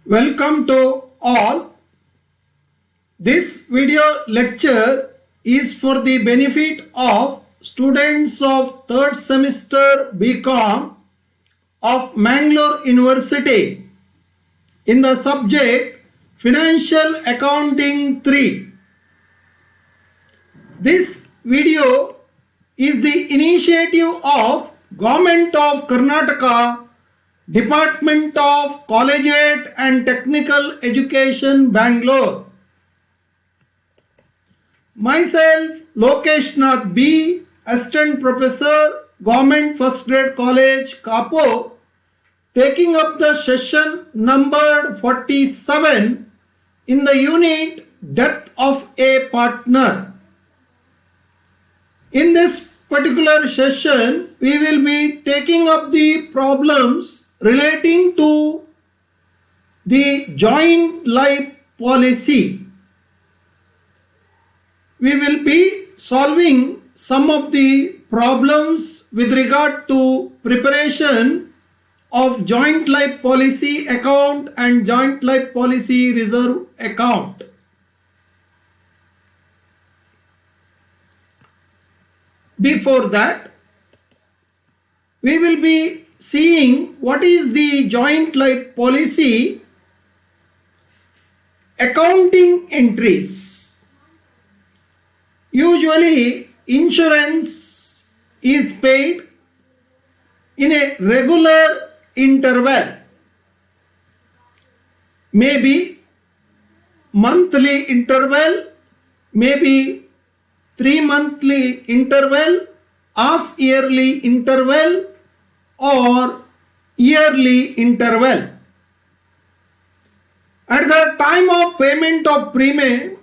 Welcome to all. This video lecture is for the benefit of students of third semester BCom of Mangalore University in the subject Financial Accounting 3. This video is the initiative of Government of Karnataka, Department of Collegiate and Technical Education, Bangalore. Myself, Lokesh Nath B, Assistant Professor, Government First Grade College, Kapo, taking up the session number 47 in the unit Death of a Partner. In this particular session, we will be taking up the problems relating to the joint life policy. We will be solving some of the problems with regard to preparation of joint life policy account and joint life policy reserve account. Before that, we will be seeing what is the joint life policy accounting entries. Usually, insurance is paid in a regular interval, maybe monthly interval, maybe 3-monthly interval, half-yearly interval, or yearly interval. At the time of payment of premium,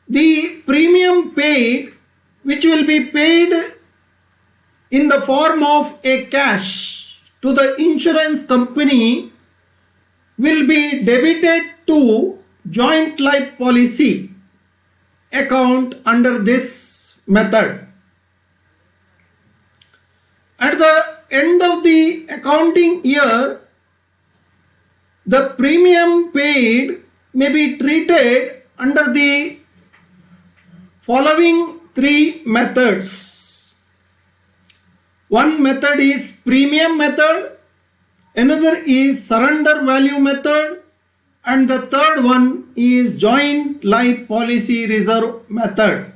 the premium paid, which will be paid in the form of a cash to the insurance company, will be debited to joint life policy account under this method. At the end of the accounting year, the premium paid may be treated under the following 3 methods. One method is premium method, another is surrender value method, and the third one is joint life policy reserve method.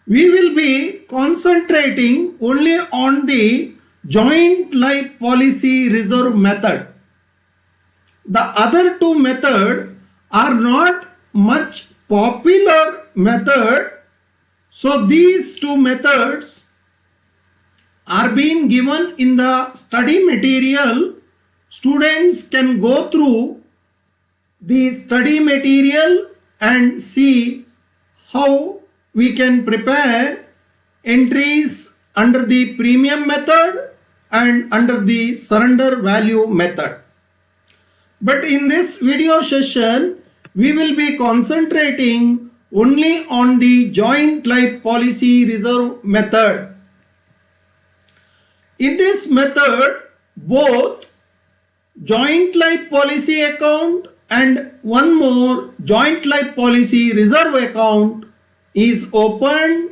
We will be concentrating only on the joint life policy reserve method. The other 2 methods are not much popular method, so these 2 methods are being given in the study material. Students can go through the study material and see how we can prepare entries under the premium method and under the surrender value method. But in this video session, we will be concentrating only on the joint life policy reserve method. In this method, both joint life policy account and one more joint life policy reserve account is opened,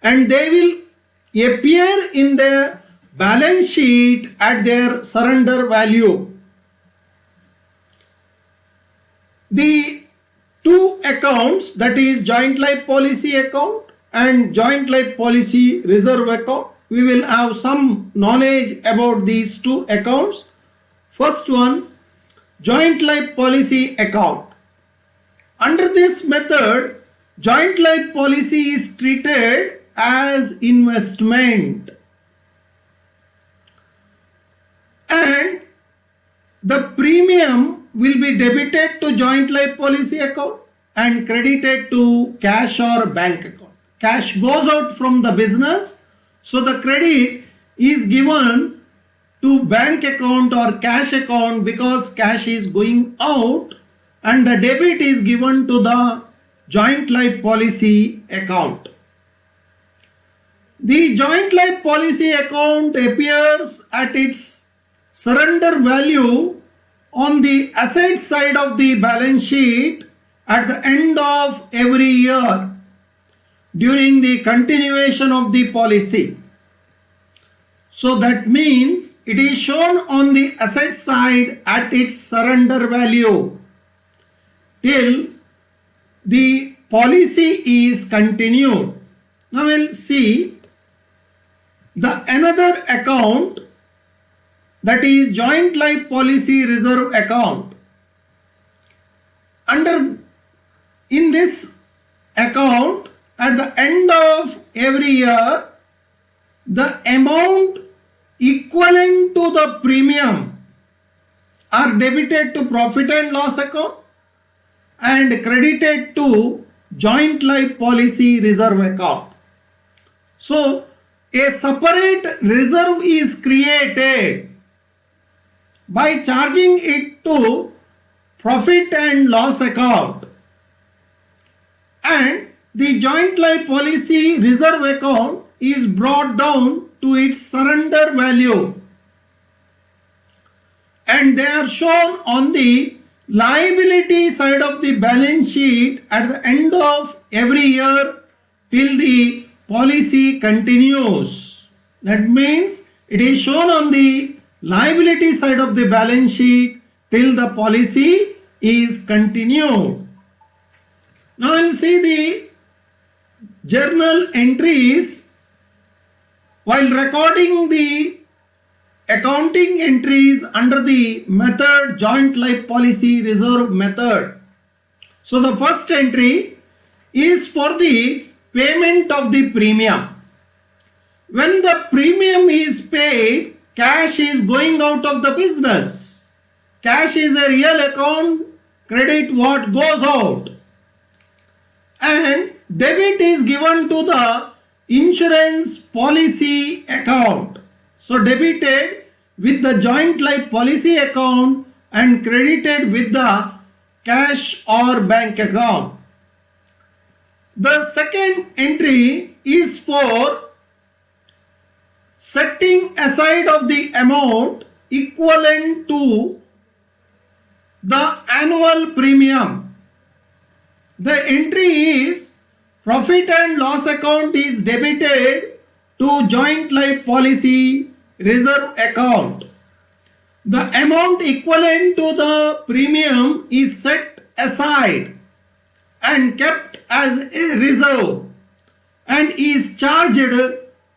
and they will appear in the balance sheet at their surrender value. The 2 accounts, that is joint life policy account and joint life policy reserve account, we will have some knowledge about these 2 accounts. First one, joint life policy account. Under this method, joint life policy is treated as investment, and the premium will be debited to joint life policy account and credited to cash or bank account. Cash goes out from the business, so the credit is given to bank account or cash account because cash is going out, and the debit is given to the joint life policy account. The joint life policy account appears at its surrender value on the asset side of the balance sheet at the end of every year during the continuation of the policy. So that means it is shown on the asset side at its surrender value till the policy is continued. Now we'll see the another account, that is joint life policy reserve account. In this account, at the end of every year, the amount equivalent to the premium are debited to profit and loss account and credited to joint life policy reserve account. So a separate reserve is created by charging it to profit and loss account, and the joint life policy reserve account is brought down to its surrender value, and they are shown on the liability side of the balance sheet at the end of every year till the policy continues. That means it is shown on the liability side of the balance sheet till the policy is continued. Now we'll see the journal entries. While recording the accounting entries under the method joint life policy reserve method. So the first entry is for the payment of the premium. When the premium is paid, cash is going out of the business. Cash is a real account, credit what goes out, and debit is given to the insurance policy account. So debited with the joint life policy account and credited with the cash or bank account. The second entry is for setting aside of the amount equivalent to the annual premium. The entry is profit and loss account is debited to joint life policy reserve account. The amount equivalent to the premium is set aside and kept as a reserve and is charged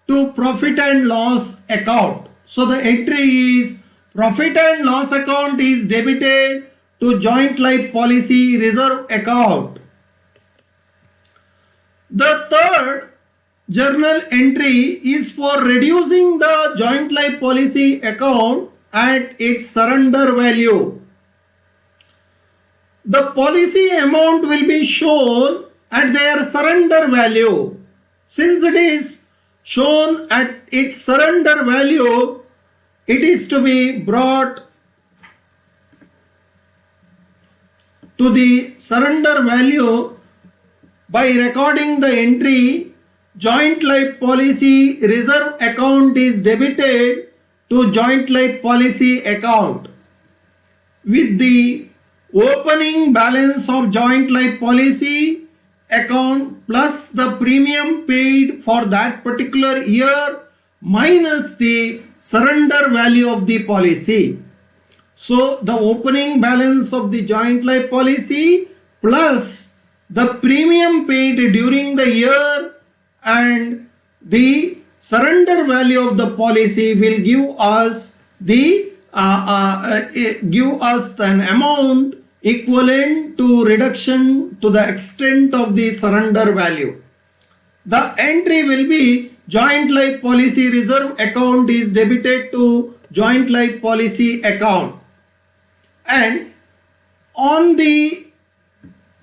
to profit and loss account. So the entry is profit and loss account is debited to joint life policy reserve account. The third journal entry is for reducing the joint life policy account at its surrender value. The policy amount will be shown at their surrender value. Since it is shown at its surrender value, it is to be brought to the surrender value by recording the entry joint life policy reserve account is debited to joint life policy account with the opening balance of joint life policy account plus the premium paid for that particular year minus the surrender value of the policy. So the opening balance of the joint life policy plus the premium paid during the year and the surrender value of the policy will give us the an amount equivalent to reduction to the extent of the surrender value. The entry will be joint life policy reserve account is debited to joint life policy account, and on the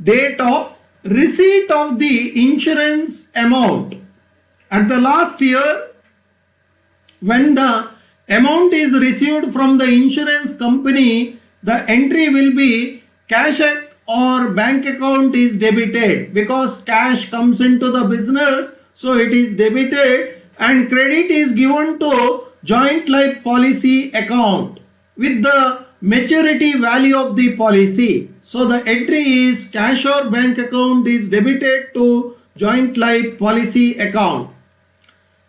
date of receipt of the insurance amount at the last year, when the amount is received from the insurance company, the entry will be cash or bank account is debited because cash comes into the business, so it is debited, and credit is given to joint life policy account. with the maturity value of the policy. So the entry is cash or bank account is debited to joint life policy account.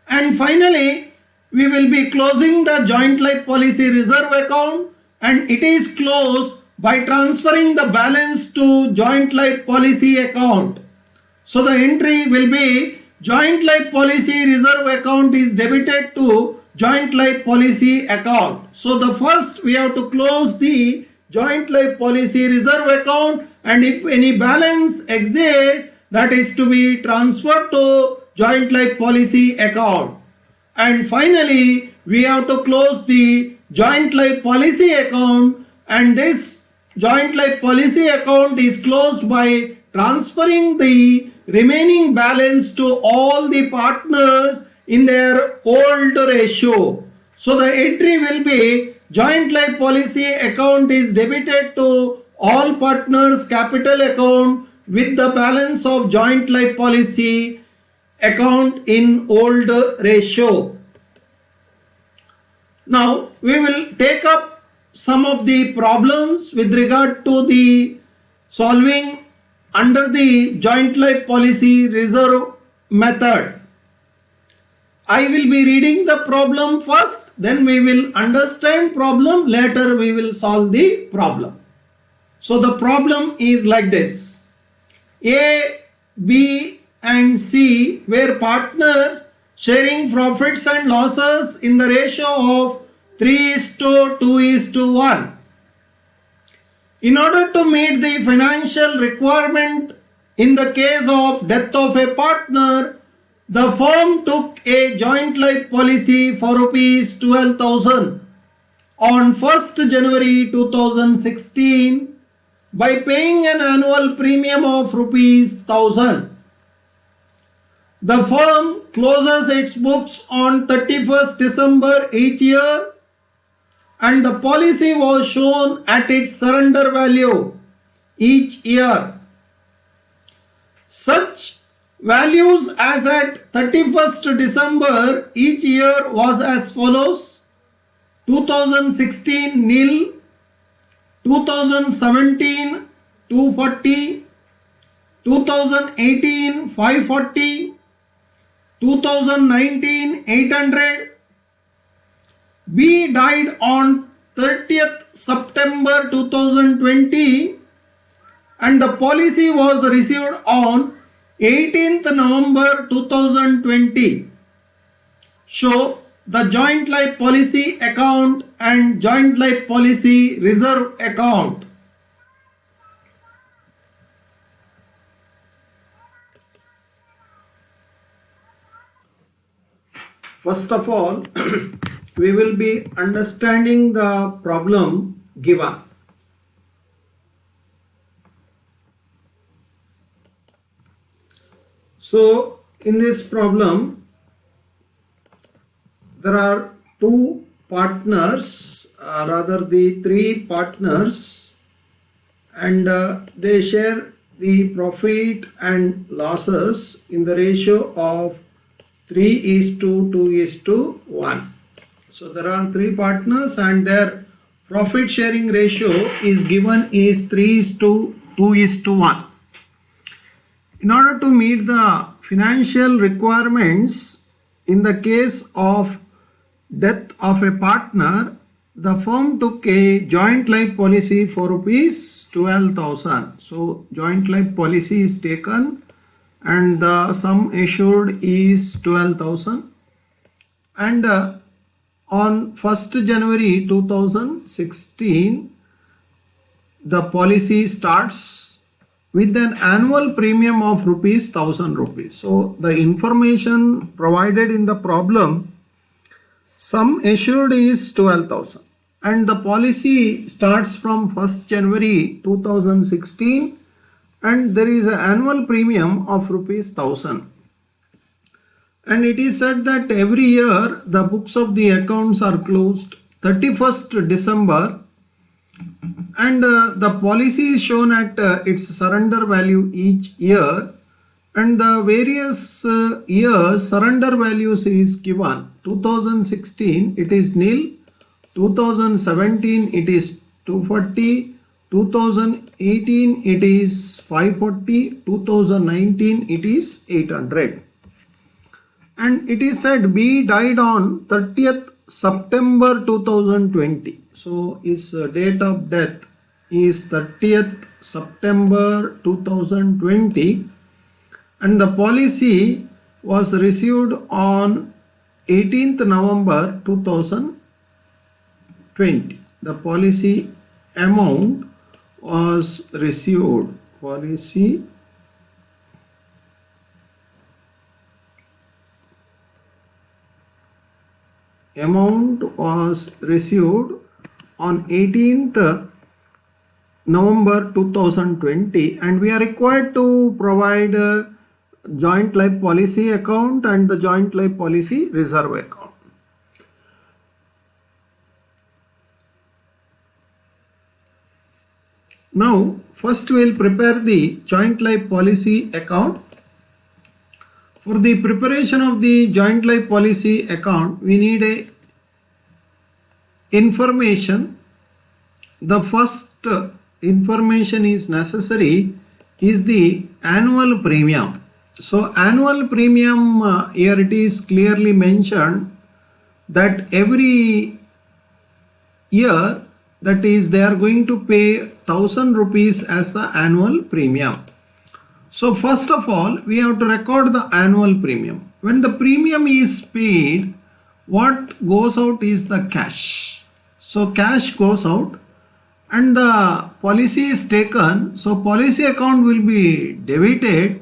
And finally, we will be closing the joint life policy reserve account, and it is closed by transferring the balance to joint life policy account. So the entry will be joint life policy reserve account is debited to joint life policy account. So the first we have to close the joint life policy reserve account, and if any balance exists, that is to be transferred to joint life policy account. And finally, we have to close the joint life policy account, and this joint life policy account is closed by transferring the remaining balance to all the partners in their old ratio. So the entry will be joint life policy account is debited to all partners capital account with the balance of joint life policy account in old ratio. Now we will take up some of the problems with regard to the solving under the joint life policy reserve method. I will be reading the problem first, then we will understand problem, later we will solve the problem. So the problem is like this. A, B and C were partners sharing profits and losses in the ratio of 3:2:1. In order to meet the financial requirement in the case of death of a partner, the firm took a joint life policy for rupees 12,000 on 1st January 2016 by paying an annual premium of rupees 1,000. The firm closes its books on 31st December each year, and the policy was shown at its surrender value each year. Such values as at 31st December each year was as follows: 2016 nil, 2017 240, 2018 540, 2019 800. B died on 30th September 2020 and the policy was received on 18th November 2020. Show the joint life policy account and joint life policy reserve account. First of all, we will be understanding the problem given. So in this problem, there are two partners, rather the three partners, and they share the profit and losses in the ratio of 3:2:1. So there are three partners and their profit sharing ratio is given is 3:2:1. In order to meet the financial requirements in the case of death of a partner, the firm took a joint life policy for rupees 12,000. So joint life policy is taken and the sum assured is 12,000, and on 1st January 2016 the policy starts with an annual premium of rupees 1,000 rupees. So the information provided in the problem, sum assured is 12,000 and the policy starts from 1st January 2016 and there is an annual premium of rupees 1,000. And it is said that every year the books of the accounts are closed 31st December and the policy is shown at its surrender value each year, and the various years surrender values is given. 2016 it is nil, 2017 it is 240, 2018 it is 540, 2019 it is 800. And it is said B died on 30th September 2020. So his date of death is 30th September 2020, and the policy was received on 18th November 2020. The policy amount was received. Policy amount was received on 18th November 2020, and we are required to provide a joint life policy account and the joint life policy reserve account. Now first we will prepare the joint life policy account. For the preparation of the joint life policy account, we need a information. The first information is necessary is the annual premium. So annual premium, here it is clearly mentioned that every year, that is, they are going to pay 1000 rupees as the annual premium. So first of all, we have to record the annual premium. When the premium is paid, what goes out is the cash. So cash goes out and the policy is taken. So policy account will be debited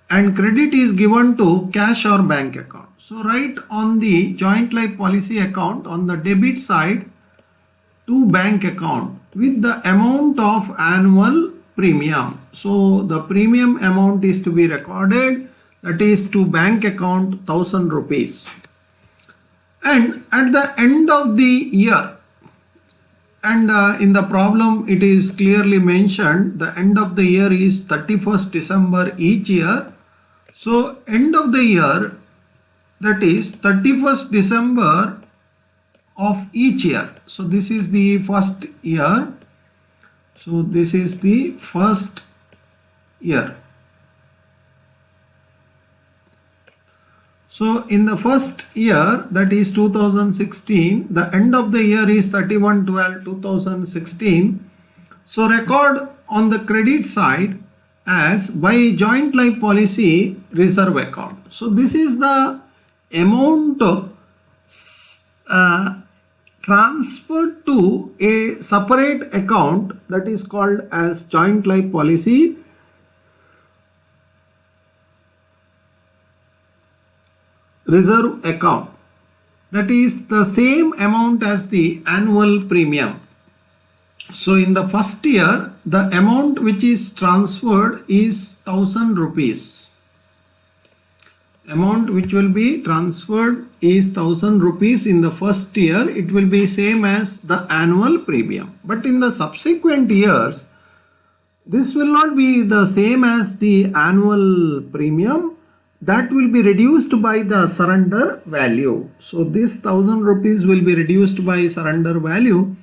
and credit is given to cash or bank account. So write on the joint life policy account on the debit side to bank account with the amount of annual premium. So the premium amount is to be recorded, that is to bank account 1000 rupees. And at the end of the year, and in the problem it is clearly mentioned, the end of the year is 31st December each year. So end of the year, that is 31st December of each year. So this is the first year. So this is the first year. So in the first year, that is 2016, the end of the year is 31/12/2016. So record on the credit side as by joint life policy reserve account. So this is the amount transferred to a separate account that is called as joint life policy reserve account. That is the same amount as the annual premium. So in the first year, the amount which is transferred is 1000 rupees. Amount which will be transferred is 1000 rupees in the first year. It will be same as the annual premium. But in the subsequent years, this will not be the same as the annual premium. That will be reduced by the surrender value. So this 1000 rupees will be reduced by surrender value.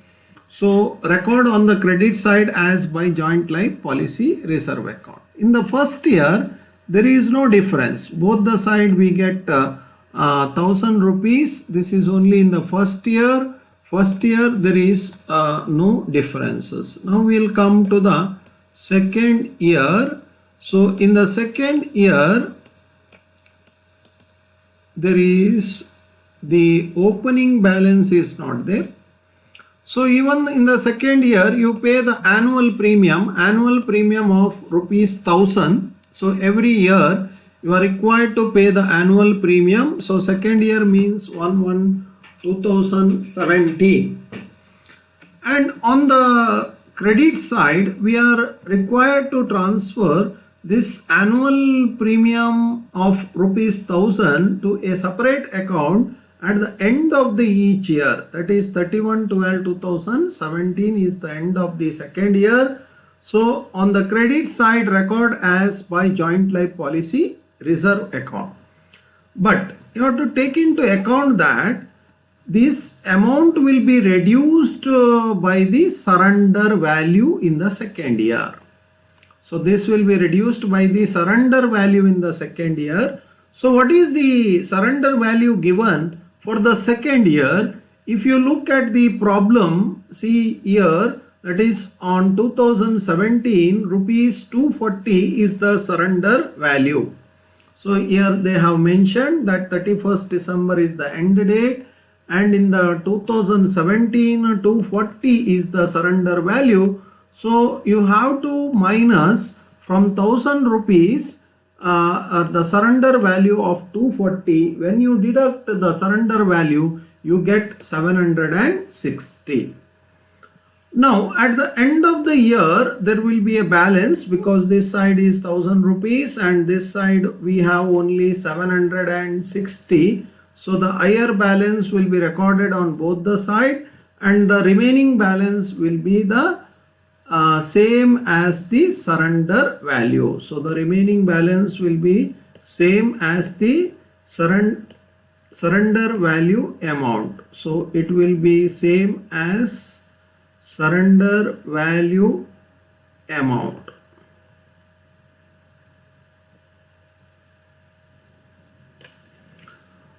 So record on the credit side as by joint life policy reserve account. In the first year, there is no difference. Both the side we get 1000 rupees. This is only in the first year. First year there is no differences. Now we will come to the second year. So in the second year, there is the opening balance is not there. So even in the second year, you pay the annual premium of rupees 1000. So every year you are required to pay the annual premium. So second year means 1/1/2017. And on the credit side, we are required to transfer this annual premium of rupees 1000 to a separate account at the end of the each year. That is 31/12/2017 is the end of the second year. So on the credit side, record as by joint life policy reserve account. But you have to take into account that this amount will be reduced by the surrender value in the second year. So this will be reduced by the surrender value in the second year. So what is the surrender value given for the second year? If you look at the problem, see here, that is on 2017, rupees 240 is the surrender value. So here they have mentioned that 31st December is the end date, and in the 2017 240 is the surrender value. So you have to minus from 1000 rupees the surrender value of 240. When you deduct the surrender value, you get 760. Now at the end of the year there will be a balance, because this side is 1000 rupees and this side we have only 760. So the higher balance will be recorded on both the side, and the remaining balance will be the same as the surrender value. So the remaining balance will be same as the surrender value amount. So it will be same as surrender value amount.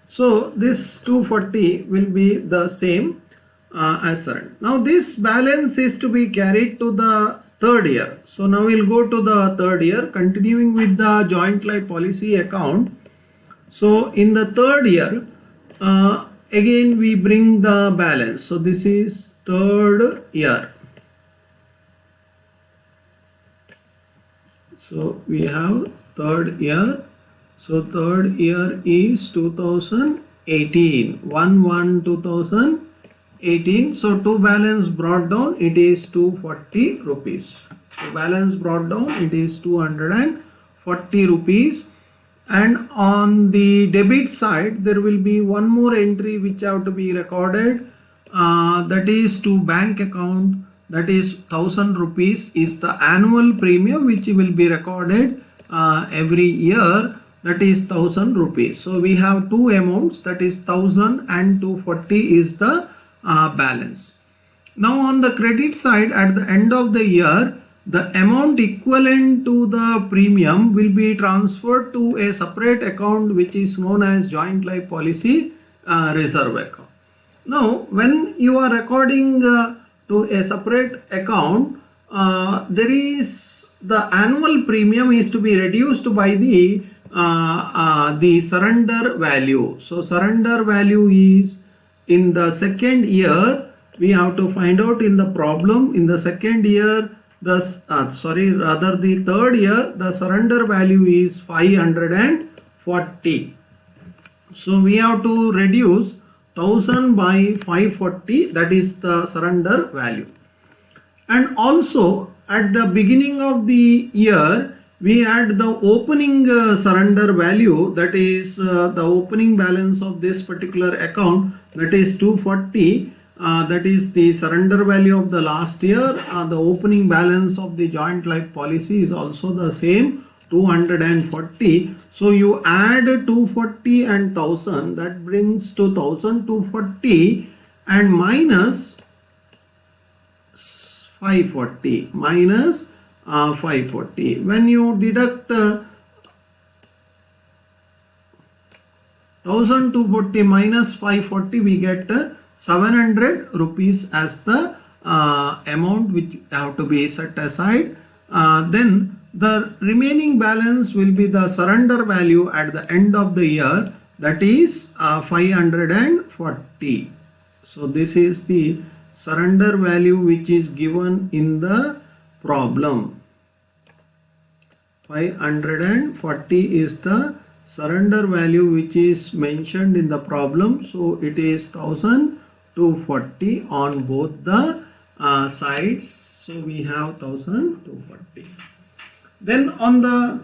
So this 240 will be the same as surrender. Now this balance is to be carried to the third year. So now we'll go to the third year, continuing with the joint life policy account. So in the third year, again we bring the balance. So this is third year. So we have third year. So third year is 2018, 1/1/2018. So to balance brought down, it is 240 rupees. So balance brought down, it is 240 rupees. And on the debit side, there will be one more entry which have to be recorded. That is to bank account, that is 1000 rupees is the annual premium which will be recorded every year, that is 1000 rupees. So we have two amounts, that is 1000 and 240 is the balance. Now on the credit side, at the end of the year, the amount equivalent to the premium will be transferred to a separate account which is known as joint life policy reserve account. Now when you are recording to a separate account, there is the annual premium is to be reduced by the surrender value. So surrender value is in the second year, we have to find out in the problem. In the second year, the third year, the surrender value is 540. So we have to reduce 1000 by 540, that is the surrender value. And also at the beginning of the year, we had the opening surrender value, that is the opening balance of this particular account, that is 240. That is the surrender value of the last year. The opening balance of the joint life policy is also the same, 240. So you add 240 and 1000, that brings to 1240, and minus 540, minus 540. When you deduct 1240 minus 540, we get 700 rupees as the amount which have to be set aside. Then the remaining balance will be the surrender value at the end of the year, that is 540. So this is the surrender value which is given in the problem. 540 is the surrender value which is mentioned in the problem. So it is 1240 on both the sides. So we have 1240. Then on the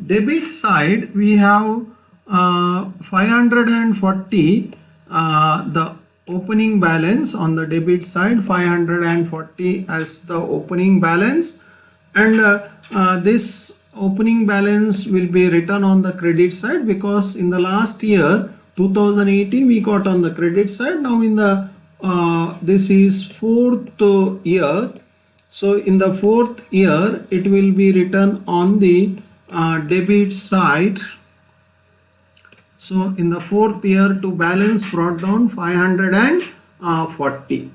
debit side, we have 540, the opening balance on the debit side, 540 as the opening balance, and this opening balance will be written on the credit side, because in the last year 2018 we got on the credit side. Now in the this is fourth year. So in the fourth year it will be written on the debit side. So in the fourth year to balance brought down 540.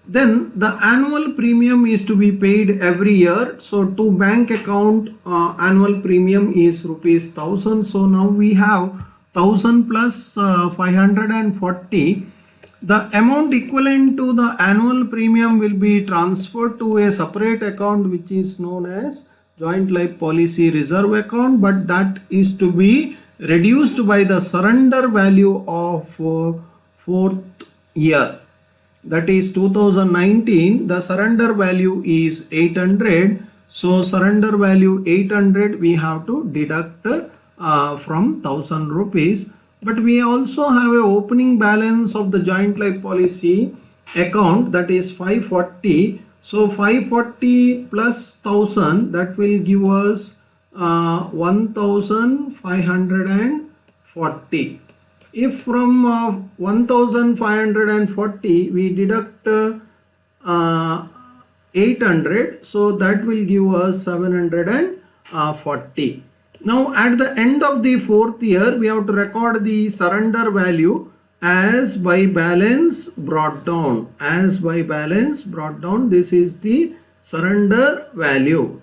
Then the annual premium is to be paid every year. So to bank account annual premium is rupees 1000. So now we have 1000 plus 540. The amount equivalent to the annual premium will be transferred to a separate account which is known as joint life policy reserve account, but that is to be reduced by the surrender value of fourth year. That is 2019, the surrender value is 800. So surrender value 800 we have to deduct from 1000 rupees. But we also have a opening balance of the joint life policy account, that is 540. So 540 plus 1000, that will give us 1540. If from 1540 we deduct 800, so that will give us 740. Now at the end of the fourth year we have to record the surrender value as by balance brought down. As by balance brought down, this is the surrender value.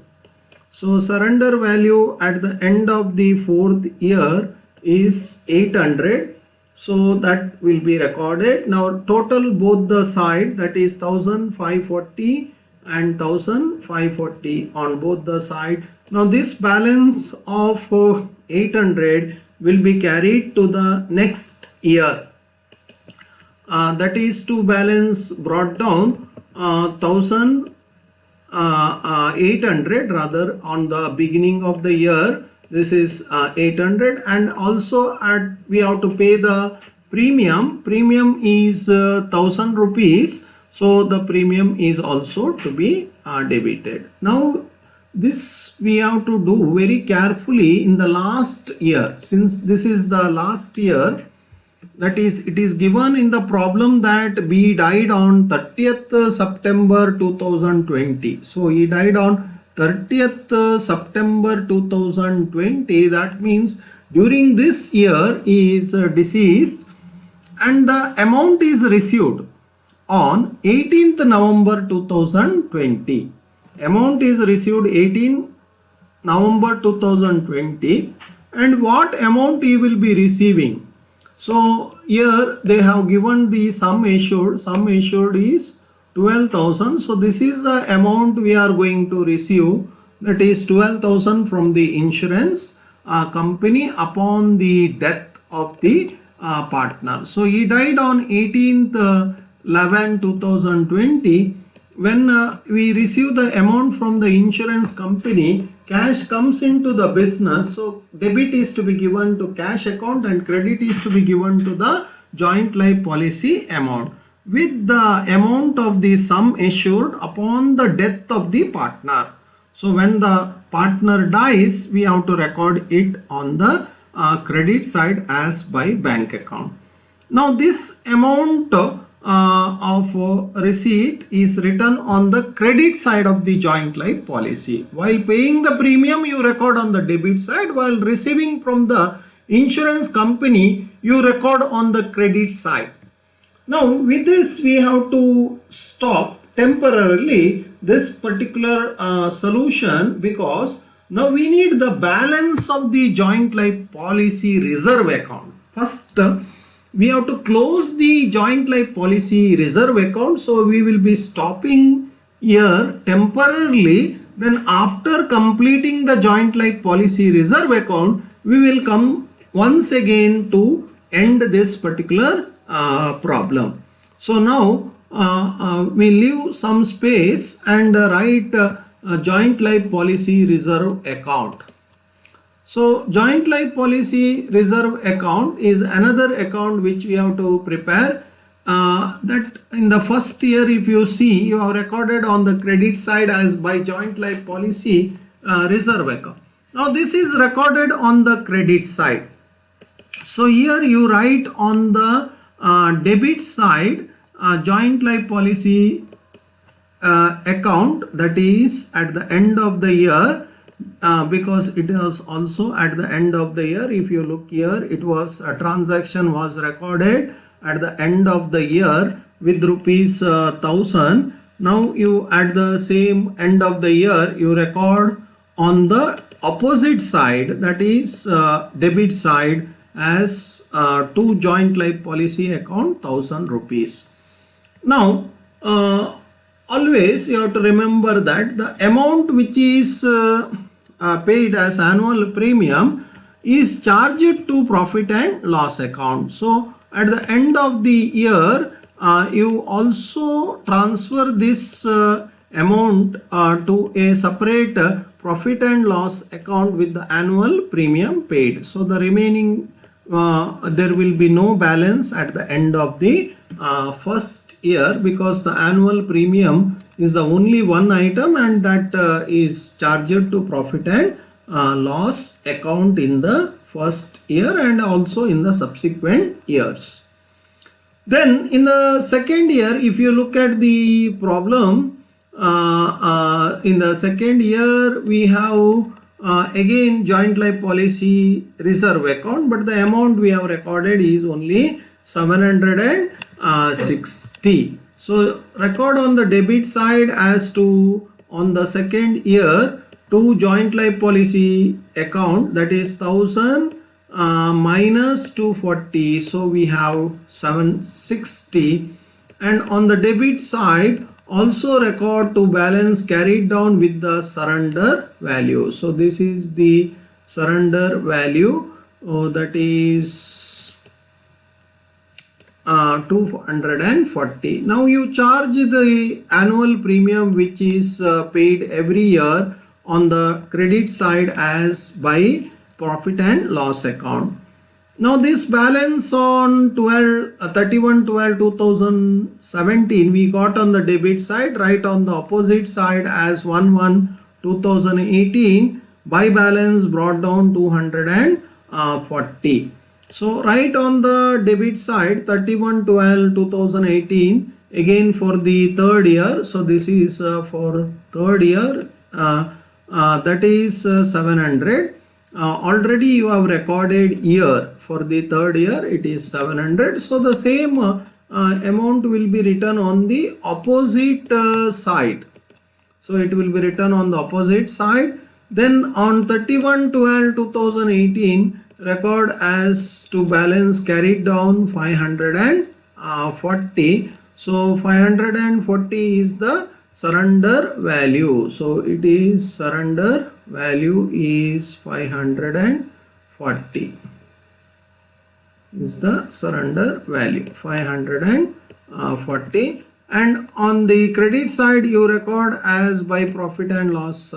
So surrender value at the end of the fourth year is 800. So that will be recorded. Now total both the side, that is 1540 and 1540 on both the side. Now this balance of 800 will be carried to the next year. That is to balance brought down 1800 rather on the beginning of the year. This is 800, and also we have to pay the premium. Premium is 1000 rupees. So the premium is also to be debited. Now this we have to do very carefully in the last year. Since this is the last year, that is, it is given in the problem that B died on 30th September 2020. So he died on 30th September 2020. That means during this year he is deceased, and the amount is received on 18th November 2020. Amount is received 18 November 2020, and what amount he will be receiving? So here they have given the sum assured. Sum assured is 12,000. So this is the amount we are going to receive, that is 12,000 from the insurance company upon the death of the partner. So he died on 18th 11/2020. When we receive the amount from the insurance company, cash comes into the business. So debit is to be given to cash account and credit is to be given to the joint life policy amount, with the amount of the sum assured upon the death of the partner. So when the partner dies, we have to record it on the credit side as by bank account. Now this amount of receipt is written on the credit side of the joint life policy. While paying the premium, you record on the debit side. While receiving from the insurance company, you record on the credit side. Now with this we have to stop temporarily this particular solution, because now we need the balance of the joint life policy reserve account. First we have to close the joint life policy reserve account. So we will be stopping here temporarily. Then after completing the joint life policy reserve account, we will come once again to end this particular problem. So now we leave some space and write joint life policy reserve account. So joint life policy reserve account is another account which we have to prepare. That in the first year, if you see, you have recorded on the credit side as by joint life policy reserve account. Now this is recorded on the credit side. So here you write on the debit side joint life policy account, that is at the end of the year, because it is also at the end of the year. If you look here, it was a transaction was recorded at the end of the year with rupees 1000. Now you at the same end of the year you record on the opposite side, that is debit side, as to joint life policy account 1000 rupees. Now always you have to remember that the amount which is paid as annual premium is charged to profit and loss account. So at the end of the year you also transfer this amount to a separate profit and loss account with the annual premium paid. So the remaining there will be no balance at the end of the first year, because the annual premium is the only one item, and that is charged to profit and loss account in the first year and also in the subsequent years. Then in the second year, if you look at the problem, in the second year we have again joint life policy reserve account, but the amount we have recorded is only 760. So record on the debit side as to on the second year to joint life policy account, that is 1000 minus 240, so we have 760. And on the debit side also record to balance carried down with the surrender value. So this is the surrender value, that is 240. Now you charge the annual premium which is paid every year on the credit side as by profit and loss account. Now this balance on 31/12/2017 we got on the debit side, right on the opposite side as 1/1/2018, by balance brought down 240. So right on the debit side 31/12/2018 again for the third year. So this is for third year, that is 700. Already you have recorded year for the third year, it is 700. So the same amount will be written on the opposite side. So it will be written on the opposite side. Then on 31/12/2018 record as to balance carried down 540. So 540 is the surrender value. So it is surrender value is 540 is the surrender value 540. And on the credit side you record as by profit and loss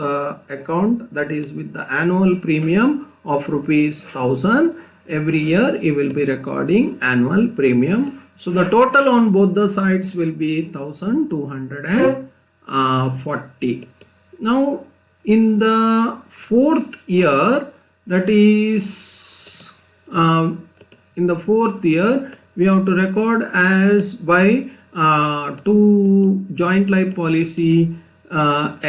account, that is with the annual premium of rupees 1000. Every year you will be recording annual premium. So the total on both the sides will be 1240. Now in the fourth year, that is in the fourth year we have to record as by to joint life policy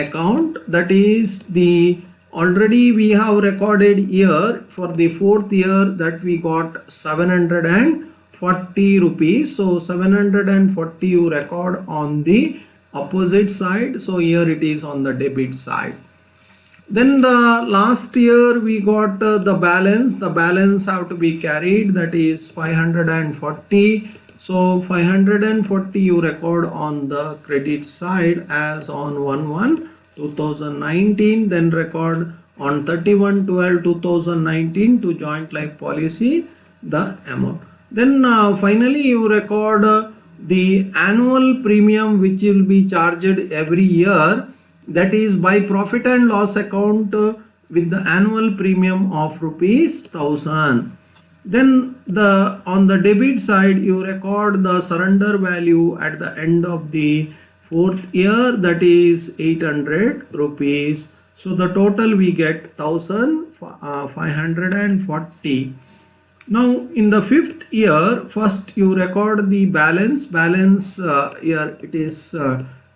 account, that is the already we have recorded year for the fourth year that we got 740 rupees. So 740 you record on the opposite side. So here it is on the debit side. Then the last year we got the balance have to be carried, that is 540. So 540 you record on the credit side as on 1/1/2019, then record on 31/12/2019 to joint life policy the amount. Then finally you record the annual premium which will be charged every year, that is by profit and loss account with the annual premium of rupees 1000. Then on the debit side you record the surrender value at the end of the fourth year, that is 800 rupees. So the total we get 1540. Now in the fifth year, first you record the balance. Here it is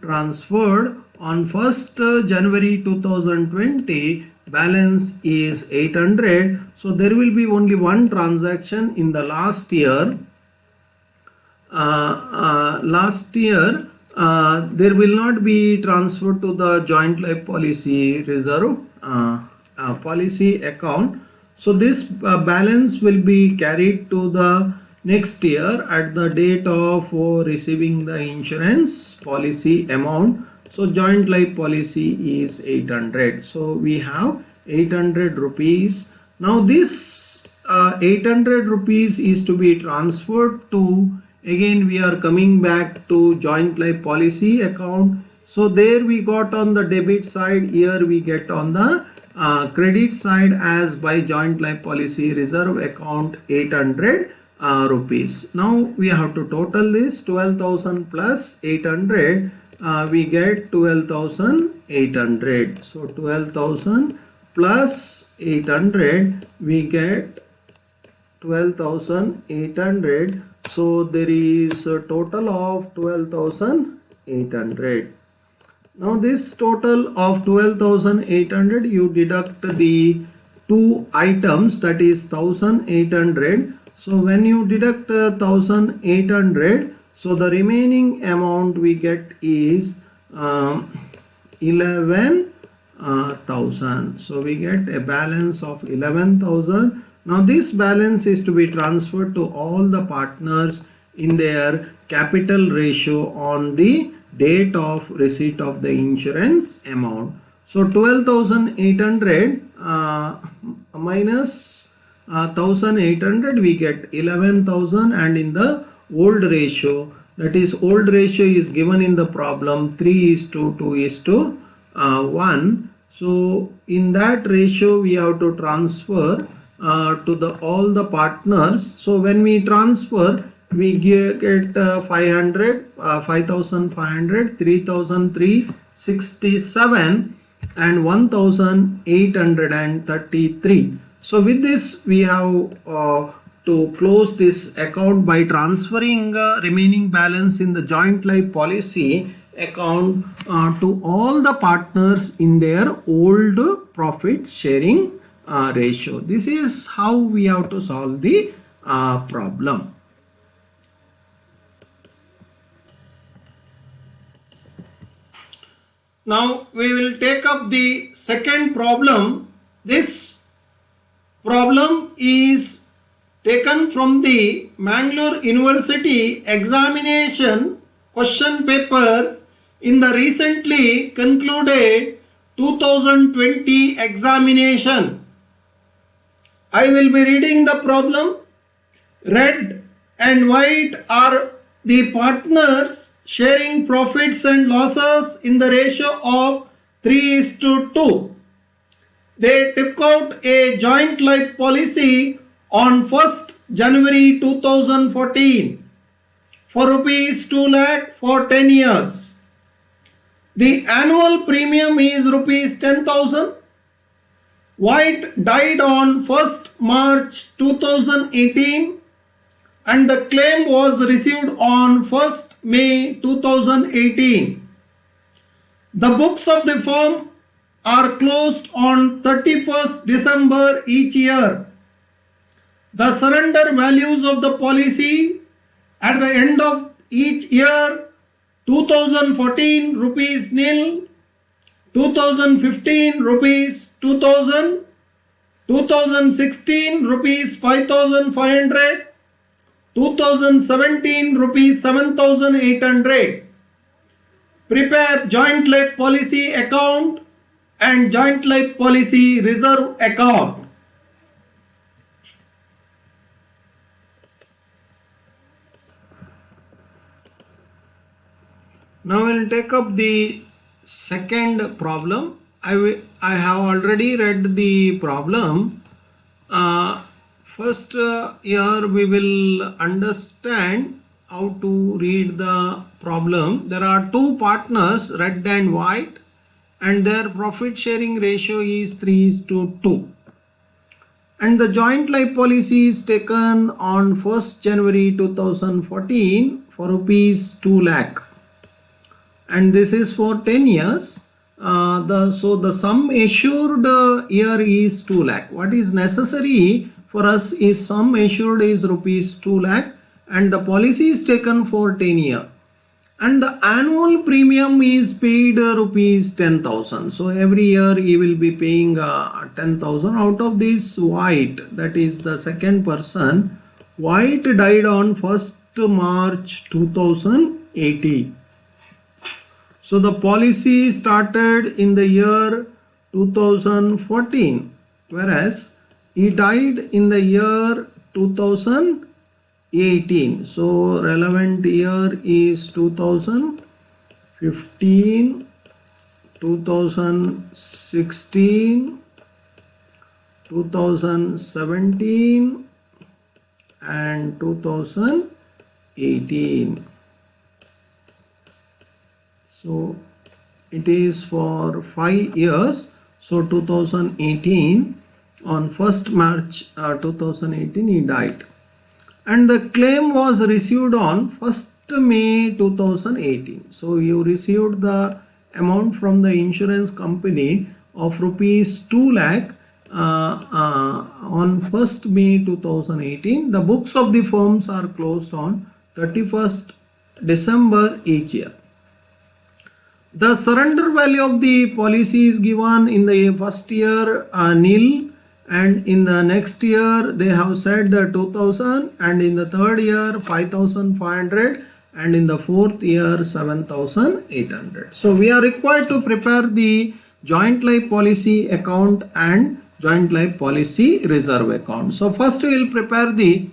transferred on 1st January 2020. Balance is 800. So there will be only one transaction in the last year. There will not be transferred to the joint life policy reserve policy account. So this balance will be carried to the next year at the date of receiving the insurance policy amount. So joint life policy is 800. So we have 800 rupees. Now this 800 rupees is to be transferred to, again we are coming back to joint life policy account. So there we got on the debit side, here we get on the credit side as by joint life policy reserve account 800 rupees. Now we have to total this 12,000 plus 800, we get 12,800. So 12,000 plus 800, we get 12,800. So there is a total of 12,800. Now this total of 12,800, you deduct the two items, that is 1,800. So when you deduct 1,800, so the remaining amount we get is 11,000. So we get a balance of 11,000. Now this balance is to be transferred to all the partners in their capital ratio on the date of receipt of the insurance amount. So 12,800 minus 1,800, we get 11,000, and in the old ratio, that is old ratio is given in the problem 3:2:1. So in that ratio we have to transfer to all the partners. So when we transfer, we get 500, 5,500, 3,367 and 1,833. So with this we have to close this account by transferring remaining balance in the joint life policy account to all the partners in their old profit sharing ratio. This is how we have to solve the problem. Now we will take up the second problem. This problem is taken from the Mangalore University examination question paper in the recently concluded 2020 examination. I will be reading the problem. Red and white are the partners sharing profits and losses in the ratio of 3:2. They took out a joint life policy on 1st January 2014 for rupees 2 lakh for 10 years. The annual premium is rupees 10,000. White died on 1st March 2018 and the claim was received on 1st May 2018. The books of the firm are closed on 31st December each year. The surrender values of the policy at the end of each year: 2014 rupees nil, 2015 rupees 2000, 2016 rupees 5,500, 2017 rupees 7,800. Prepare joint life policy account and joint life policy reserve account. Now we will take up the second problem. I have already read the problem. First, here we will understand how to read the problem. There are two partners, red and white, and their profit sharing ratio is 3:2. and the joint life policy is taken on 1st January 2014 for rupees 2 lakh, and this is for 10 years. So the sum assured here is 2 lakh. What is necessary for us is sum assured is rupees 2 lakh and the policy is taken for 10 years. And the annual premium is paid rupees 10,000. So every year he will be paying 10,000. Out of this, White, that is the second person, White died on 1st March 2018. So the policy started in the year 2014, whereas he died in the year 2018. So relevant year is 2015, 2016, 2017 and 2018. So it is for 5 years. So 2018, on 1st March 2018 he died. And the claim was received on 1st May 2018. So you received the amount from the insurance company of rupees 2 lakh on 1st May 2018. The books of the firms are closed on 31st December each year. The surrender value of the policy is given in the first year nil, and in the next year they have said 2,000, and in the third year 5,500, and in the fourth year 7,800. So we are required to prepare the joint life policy account and joint life policy reserve account. So first we will prepare the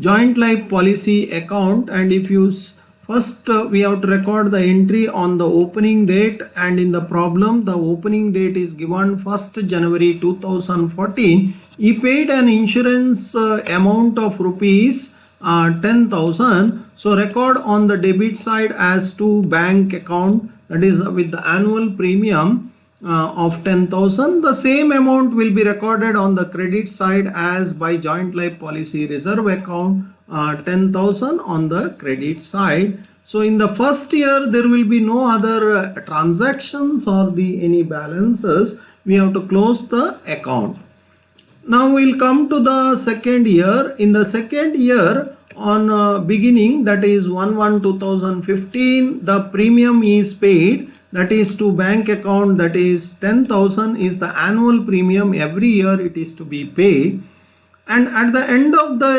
joint life policy account, and if you first we have to record the entry on the opening date, and in the problem the opening date is given 1st January 2014. He paid an insurance amount of rupees 10,000. So record on the debit side as to bank account, that is with the annual premium of 10,000. The same amount will be recorded on the credit side as by joint life policy reserve account, 10,000 on the credit side. So in the first year there will be no other transactions or any balances. We have to close the account. Now we'll come to the second year. In the second year, on beginning, that is 1/1/2015, the premium is paid, that is to bank account, that is 10,000 is the annual premium. Every year it is to be paid. And at the end of the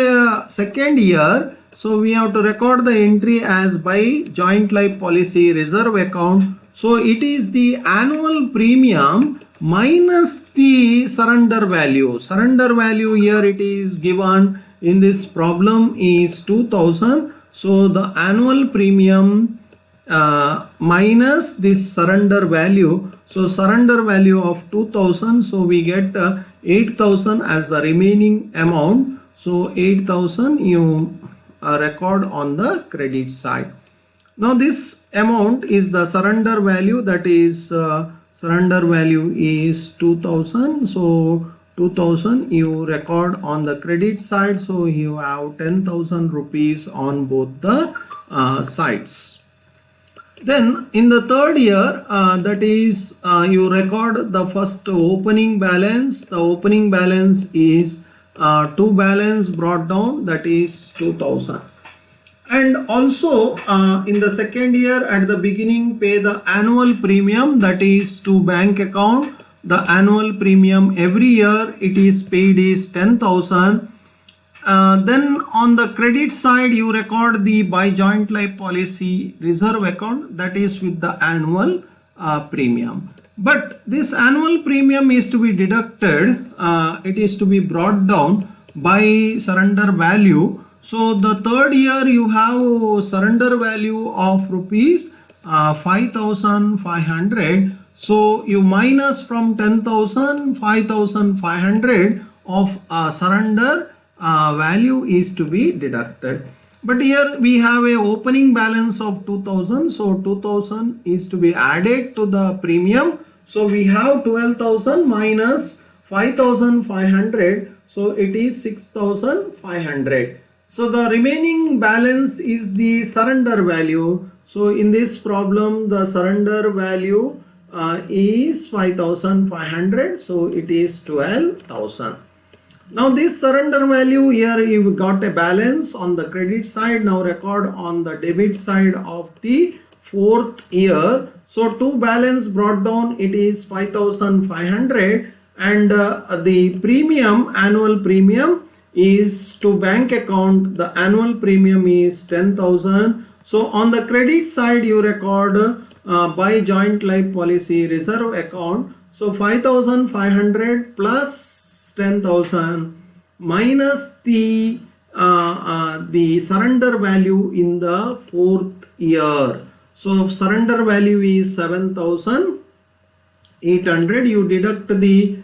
second year, so we have to record the entry as by joint life policy reserve account. So it is the annual premium minus the surrender value. Surrender value here it is given in this problem is 2,000. So the annual premium minus this surrender value. So surrender value of 2,000. So we get 8,000 as the remaining amount. So 8,000 you record on the credit side. Now this amount is the surrender value, that is surrender value is 2,000. So 2,000 you record on the credit side. So you have 10,000 rupees on both the sides. Then in the third year, that is you record the first opening balance. The opening balance is to balance brought down, that is 2,000. And also in the second year at the beginning pay the annual premium, that is to bank account. The annual premium every year it is paid is 10,000. Then on the credit side you record the by joint life policy reserve account, that is with the annual premium. But this annual premium is to be deducted, it is to be brought down by surrender value. So the third year you have surrender value of rupees 5,500. So you minus from 10,000 5,500 of surrender value is to be deducted. But here we have a opening balance of 2,000. So 2,000 is to be added to the premium. So we have 12,000 minus 5,500. So it is 6,500. So the remaining balance is the surrender value. So in this problem the surrender value is 5,500. So it is 12,000. Now this surrender value, here you got a balance on the credit side. Now record on the debit side of the fourth year. So to balance brought down, it is 5,500, and the premium, annual premium is to bank account. The annual premium is 10,000. So on the credit side you record by joint life policy reserve account. So 5,500 plus 10,000 minus the surrender value in the fourth year. So surrender value is 7,800. You deduct the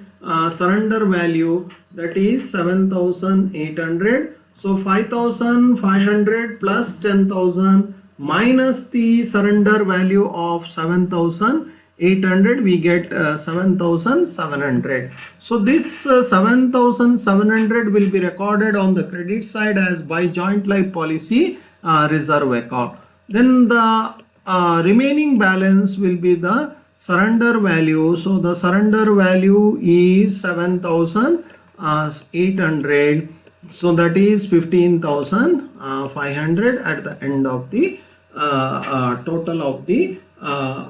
surrender value, that is 7,800. So 5,500 plus 10,000 minus the surrender value of 7,800, we get 7,700. So this 7,700 will be recorded on the credit side as by joint life policy reserve account. Then the remaining balance will be the surrender value. So the surrender value is 7,800. So that is 15,500 at the end of the total of the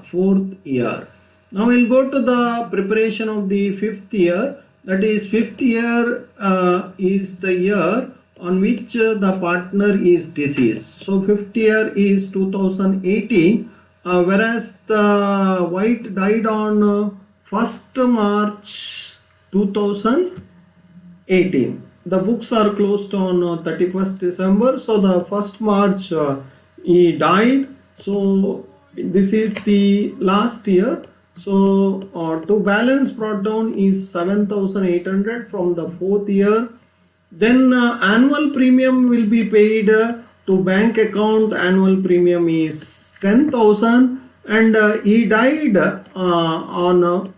fourth year. Now we'll go to the preparation of the fifth year. That is, fifth year is the year on which the partner is deceased. So fifth year is 2018, whereas the White died on 1st March 2018. The books are closed on 31st December. So the 1st March he died. So this is the last year. So to balance brought down is 7,800 from the fourth year. Then annual premium will be paid to bank account. Annual premium is 10,000, and he died on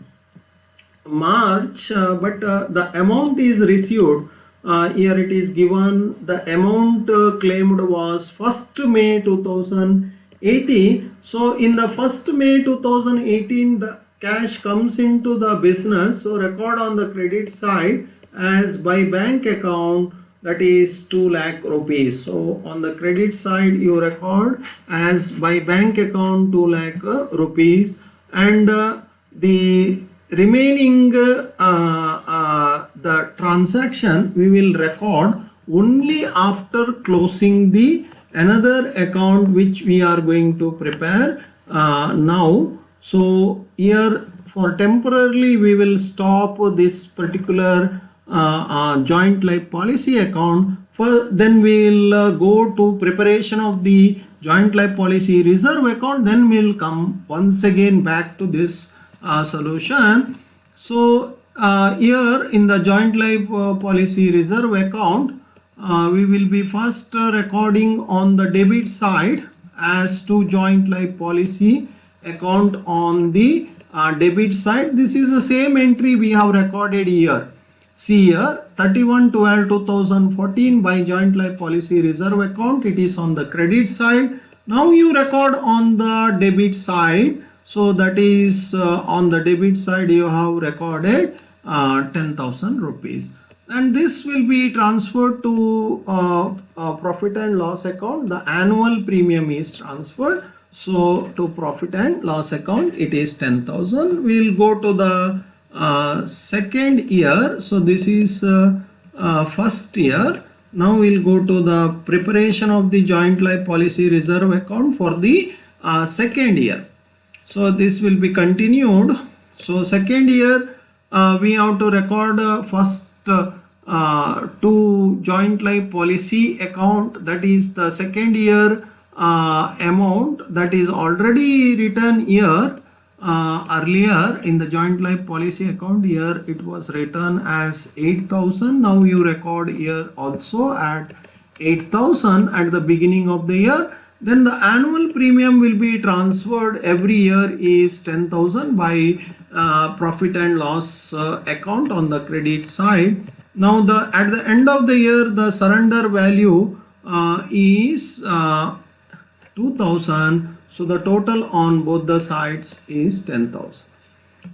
March, but the amount is received. Here it is given the amount claimed was 1st May 2018. So in the 1st May 2018 the cash comes into the business. So record on the credit side as by bank account, that is 2 lakh rupees. So on the credit side you record as by bank account 2 lakh rupees, and the remaining the transaction we will record only after closing the another account which we are going to prepare now. So here for temporarily we will stop this particular joint life policy account. Then we will go to preparation of the joint life policy reserve account. Then we will come once again back to this solution. So here in the joint life policy reserve account, we will be first recording on the debit side as to joint life policy account on the debit side. This is the same entry we have recorded here. See here, 31/12/2014 by joint life policy reserve account, it is on the credit side. Now you record on the debit side. So that is on the debit side you have recorded 10,000 rupees, and this will be transferred to profit and loss account. The annual premium is transferred. So to profit and loss account it is 10,000. We will go to the second year. So this is first year. Now we will go to the preparation of the joint life policy reserve account for the second year. So this will be continued. So second year we have to record first to joint life policy account, that is the second year amount that is already written here earlier in the joint life policy account. Here it was written as 8,000. Now you record here also at 8,000 at the beginning of the year. Then the annual premium will be transferred every year is 10,000 by profit and loss account on the credit side. Now at the end of the year, the surrender value is 2000. So the total on both the sides is 10,000.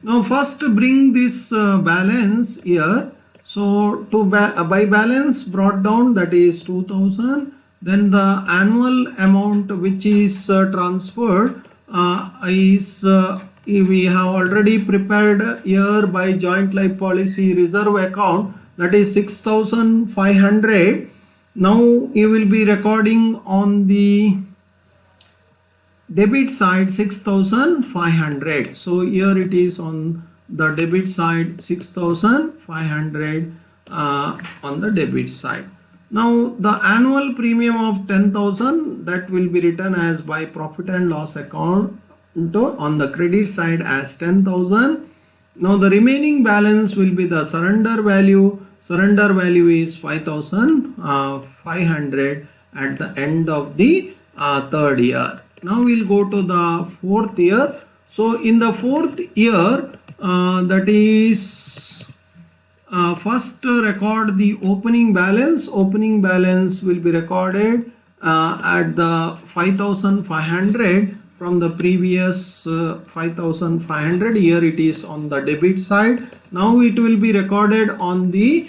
Now first bring this balance here. So by balance brought down, that is 2000. Then the annual amount which is transferred is we have already prepared here by joint life policy reserve account, that is 6,500. Now you will be recording on the debit side 6,500. So here it is on the debit side 6,500 on the debit side. Now the annual premium of 10,000, that will be written as by profit and loss account on the credit side as 10,000. Now the remaining balance will be the surrender value. Surrender value is 5,500 at the end of the third year. Now we'll go to the fourth year. So in the fourth year, that is first record the opening balance. Opening balance will be recorded at the 5,500 from the previous 5,500. Here it is on the debit side. Now it will be recorded on the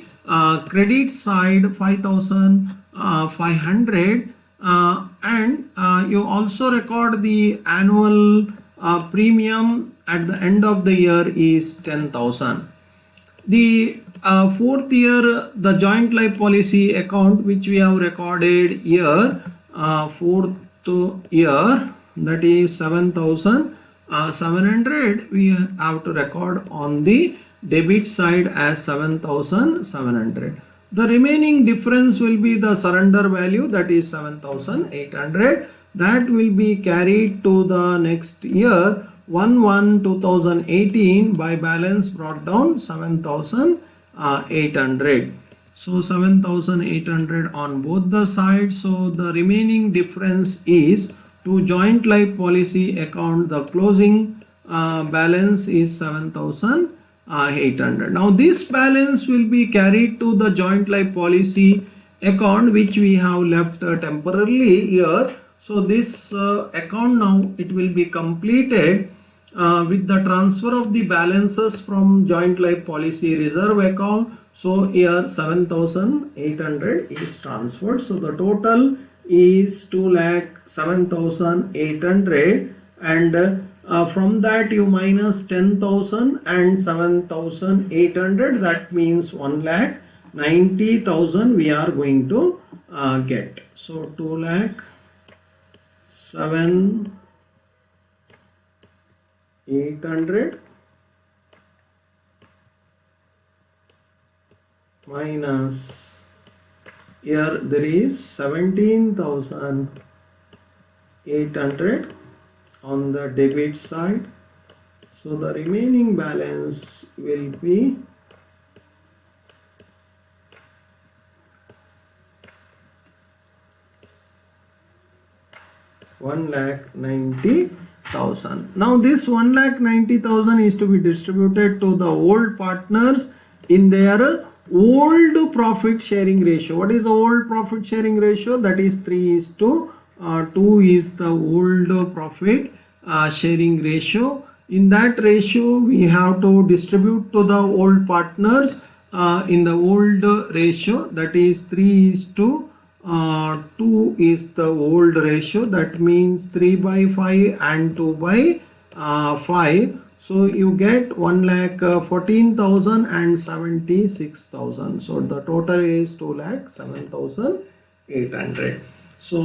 credit side 5,500. And you also record the annual premium at the end of the year is 10,000. The fourth year, the joint life policy account which we have recorded here, fourth year, that is 7,700, we have to record on the debit side as 7,700. The remaining difference will be the surrender value, that is 7,800. That will be carried to the next year 1/1/2018 by balance brought down 7,800. So 7,800 on both the sides. So the remaining difference is to joint life policy account, the closing balance is 7,800. Now this balance will be carried to the joint life policy account which we have left temporarily here. So this account now it will be completed with the transfer of the balances from joint life policy reserve account. So here 7,800 is transferred. So the total is 2,07,800, and from that you minus 10,000 and 7,800, that means 1,90,000 we are going to get. So 2,07,800 minus, here there is 17,800 on the debit side. So the remaining balance will be 1,90,000. Now this 1,90,000 is to be distributed to the old partners in their old profit sharing ratio. What is the old profit sharing ratio? That is 3:2 is the old profit sharing ratio. In that ratio we have to distribute to the old partners in the old ratio, that is 3:2 is the old ratio. That means 3/5 and 2/5. So you get 1,14,000 and 76,000. So the total is 2,07,800. So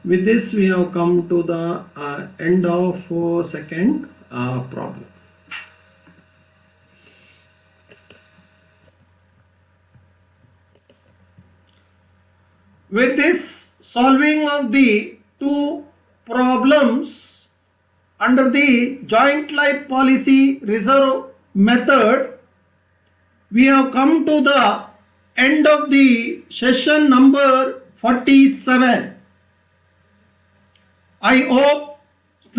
with this we have come to the end of second problem. With this solving of the two problems under the joint life policy reserve method, we have come to the end of the session number 47. I hope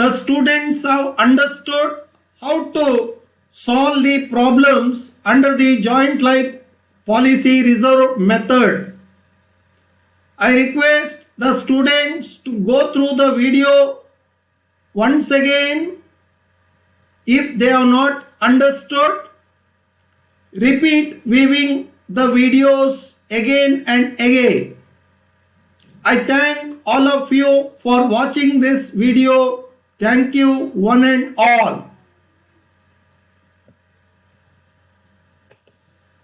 the students have understood how to solve the problems under the joint life policy reserve method. I request the students to go through the video once again. If they have not understood, repeat viewing the videos again and again. I thank all of you for watching this video. Thank you one and all.